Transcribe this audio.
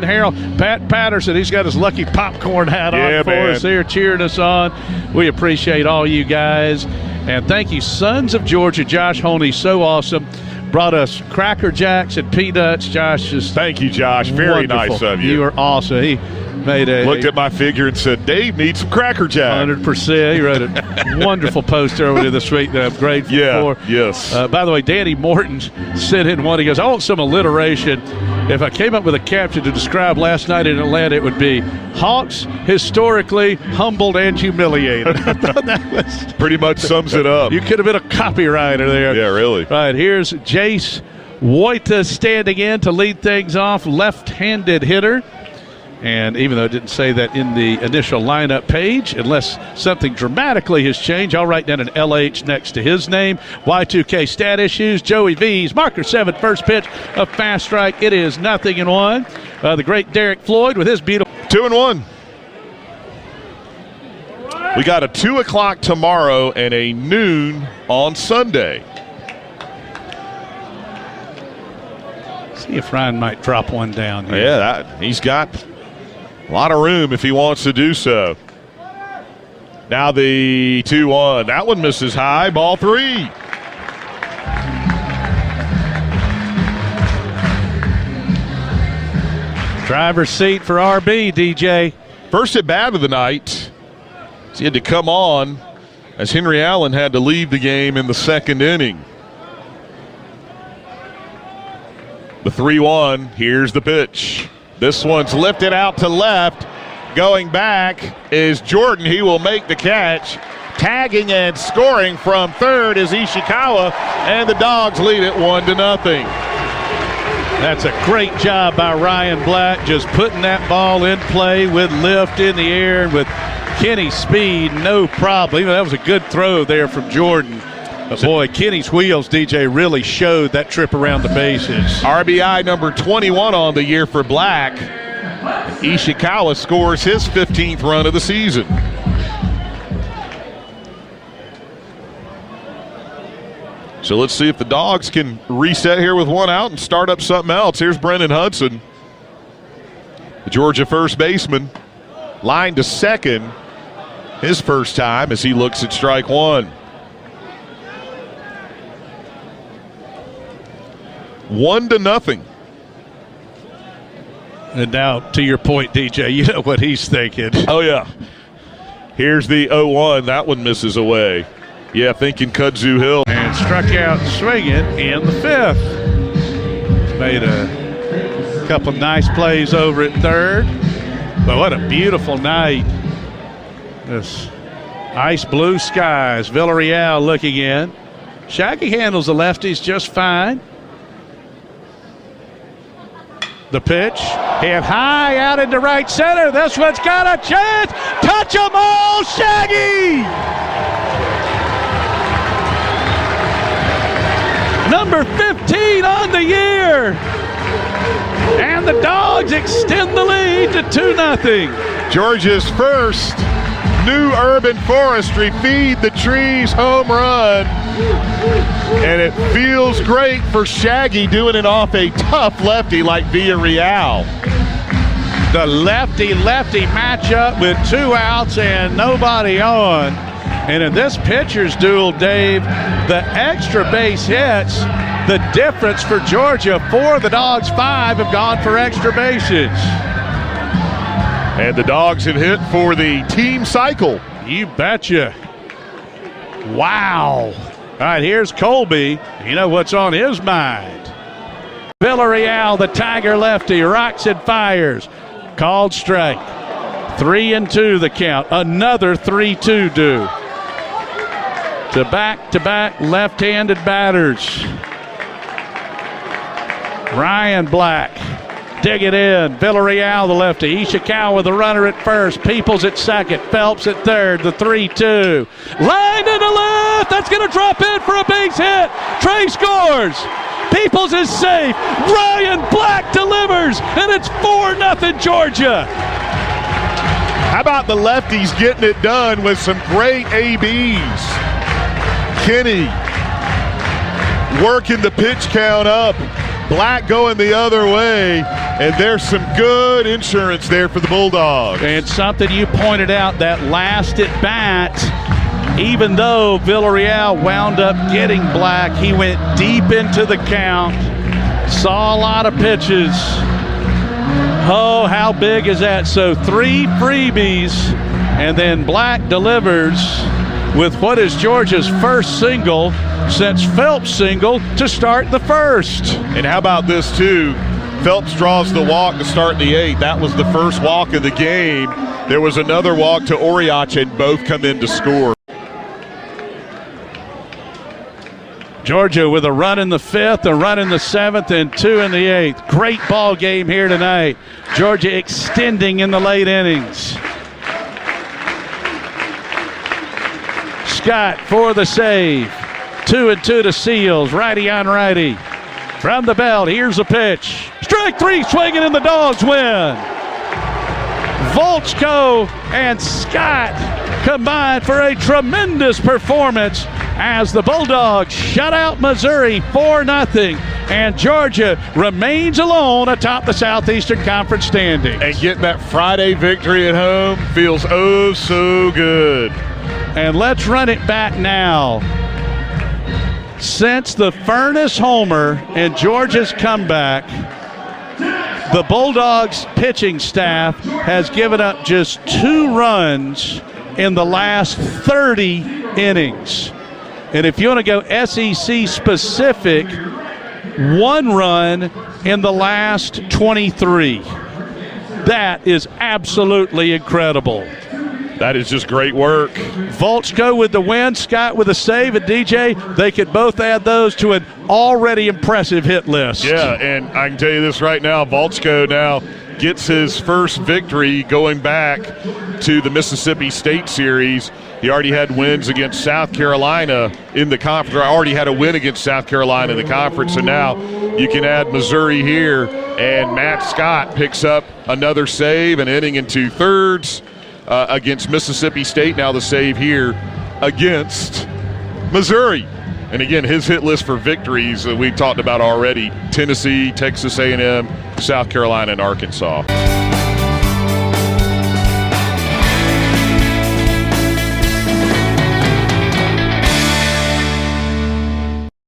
Harold, Pat Patterson, he's got his lucky popcorn hat on for us here, cheering us on. We appreciate all you guys. And thank you, Sons of Georgia. Josh Honey, so awesome. Brought us Cracker Jacks and peanuts. Josh, just thank you, Josh. Very wonderful. Nice of you. You are awesome. He looked at my figure and said, Dave needs some Cracker Jacks. 100%. He wrote a wonderful post earlier this week that I'm grateful for. Yes. By the way, Danny Morton sent in one. He goes, I want some alliteration. If I came up with a caption to describe last night in Atlanta, it would be Hawks historically humbled and humiliated. I thought that was pretty much sums it up. You could have been a copywriter there. Yeah, really. Right, here's Jace Woita standing in to lead things off, left-handed hitter. And even though it didn't say that in the initial lineup page, unless something dramatically has changed, I'll write down an LH next to his name. Y2K stat issues, Joey V's, marker 7, first pitch, a fast strike. It is 0-1. The great Derek Floyd with his beautiful 2-1. We got a 2 o'clock tomorrow and a noon on Sunday. See if Ryan might drop one down here. Yeah, he's got a lot of room if he wants to do so. Now the 2-1. That one misses high. Ball 3. Driver's seat for RB, DJ. First at bat of the night. He had to come on as Henry Allen had to leave the game in the second inning. The 3-1. Here's the pitch. This one's lifted out to left. Going back is Jordan. He will make the catch. Tagging and scoring from third is Ishikawa, and the Dogs lead it 1-0. That's a great job by Ryan Black, just putting that ball in play with lift in the air and with Kenny's speed, no problem. Even that was a good throw there from Jordan. But boy, Kenny's wheels, DJ, really showed that trip around the bases. RBI number 21 on the year for Black. Ishikawa scores his 15th run of the season. So let's see if the Dogs can reset here with one out and start up something else. Here's Brennan Hudson, the Georgia first baseman, line to second, his first time as he looks at strike one. 1-0. And now, to your point, DJ, you know what he's thinking. Oh, yeah. Here's the 0-1. That one misses away. Yeah, thinking Kudzu Hill. And struck out swinging in the fifth. Made a couple nice plays over at third. But what a beautiful night. This ice blue skies. Villarreal looking in. Shaggy handles the lefties just fine. The pitch, hit high out into right center. This one's got a chance. Touch 'em all, Shaggy! Number 15 on the year. And the Dogs extend the lead to 2-0. Georgia's first new urban forestry feed the trees home run. And it feels great for Shaggy doing it off a tough lefty like Villarreal. The lefty-lefty matchup with 2 outs and nobody on. And in this pitcher's duel, Dave, the extra base hits, the difference for Georgia, 4 of the Dogs' 5 have gone for extra bases. And the Dogs have hit for the team cycle. You betcha. Wow. All right, here's Colby. You know what's on his mind. Villarreal, the Tiger lefty, rocks and fires. Called strike. 3-2 the count. Another 3-2 due. To back-to-back left-handed batters. Ryan Black. Dig it in. Villarreal, the lefty. Ishikawa, the runner at first. Peoples at second. Phelps at third. The 3-2. Line to the left. That's going to drop in for a base hit. Trey scores. Peoples is safe. Ryan Black delivers. And it's 4-0 Georgia. How about the lefties getting it done with some great ABs? Kenny working the pitch count up. Black going the other way, and there's some good insurance there for the Bulldogs. And something you pointed out, that last at bat, even though Villarreal wound up getting Black, he went deep into the count, saw a lot of pitches. Oh, how big is that? So 3 freebies, and then Black delivers with what is Georgia's first single since Phelps' single to start the first. And how about this, too? Phelps draws the walk to start the 8th. That was the first walk of the game. There was another walk to Oriach, and both come in to score. Georgia with a run in the 5th, a run in the 7th, and 2 in the 8th. Great ball game here tonight. Georgia extending in the late innings. Scott for the save. 2-2 to Seals, righty on righty. From the belt, here's a pitch. Strike 3, swinging, and the Dogs win. Volchko and Scott combined for a tremendous performance as the Bulldogs shut out Missouri 4-0, and Georgia remains alone atop the Southeastern Conference standings. And getting that Friday victory at home feels oh so good. And let's run it back now. Since the Furness homer and Georgia's comeback, the Bulldogs pitching staff has given up just 2 runs in the last 30 innings. And if you want to go SEC specific, 1 run in the last 23. That is absolutely incredible. That is just great work. Volchko with the win, Scott with a save, and DJ, they could both add those to an already impressive hit list. Yeah, and I can tell you this right now, Volchko now gets his first victory going back to the Mississippi State Series. He already had wins against South Carolina in the conference, or already had a win against South Carolina in the conference, and now you can add Missouri here, and Matt Scott picks up another save, an inning and 2/3 against Mississippi State. Now the save here against Missouri. And again, his hit list for victories that we talked about already: Tennessee, Texas A&M, South Carolina, and Arkansas.